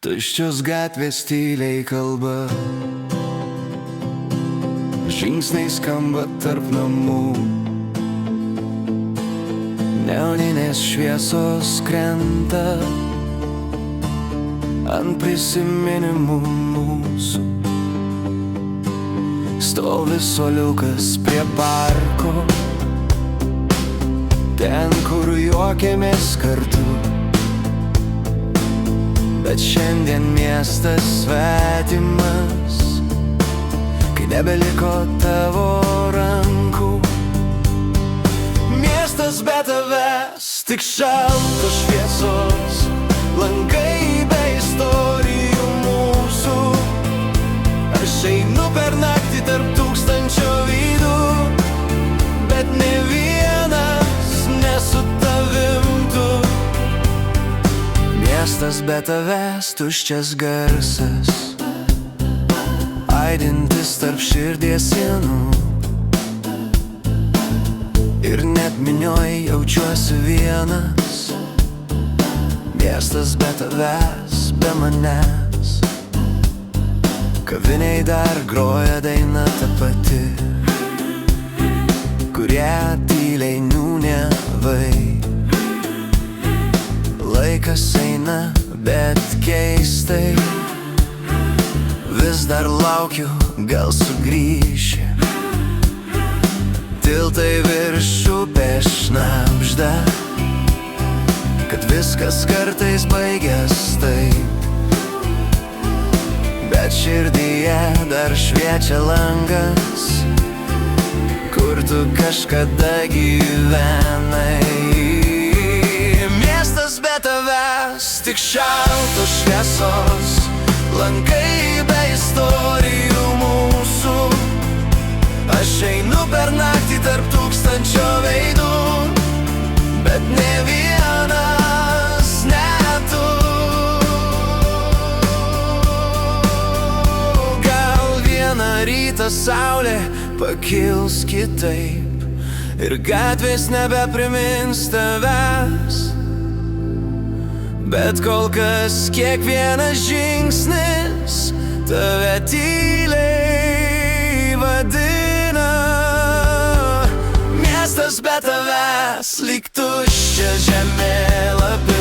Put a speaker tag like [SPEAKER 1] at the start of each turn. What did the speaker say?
[SPEAKER 1] Tuščios gatvės tyliai kalba, žingsniai skamba tarp namų, neoninės šviesos krenta ant prisiminimų mūsų. Stovi suoliukas prie parko, ten, kur juokėmės kartu. Bet šiandien miestas svetimas, kai nebeliko tavo rankų. Miestas be tavęs, tik šaltos šviesos, langai be istorijų mūsų. Aš einu per naktį tarp tūkstančio veidų, bet ne vienas nesu tavim tu. Miestas be tavęs, tuščias garsas, aidintis tarp širdies sienų. Ir net minioj jaučiuosi vienas. Miestas be tavęs, be manęs. Kaviniai dar groja daina ta pati, kurią tyliai niūniavai. Laikas eina, bet keistai, vis dar laukiu, gal sugrįši. Tiltai virš upės šnabžda, kad viskas kartais baigias taip. Bet širdyje dar šviečia langas, kur tu kažkada gyvenai. Miestas be tavęs, tik šaltos šviesos, langai be istorijų mūsų. Aš einu per naktį tarp tūkstančio veidų, bet ne vienas, ne tu. Gal vieną rytą saulė pakils kitaip ir gatvės nebeprimins tavęs. Bet kol kas kiekvienas žingsnis tave tyliai vadina. Miestas be tavęs, lyg tuščia žemėlapis.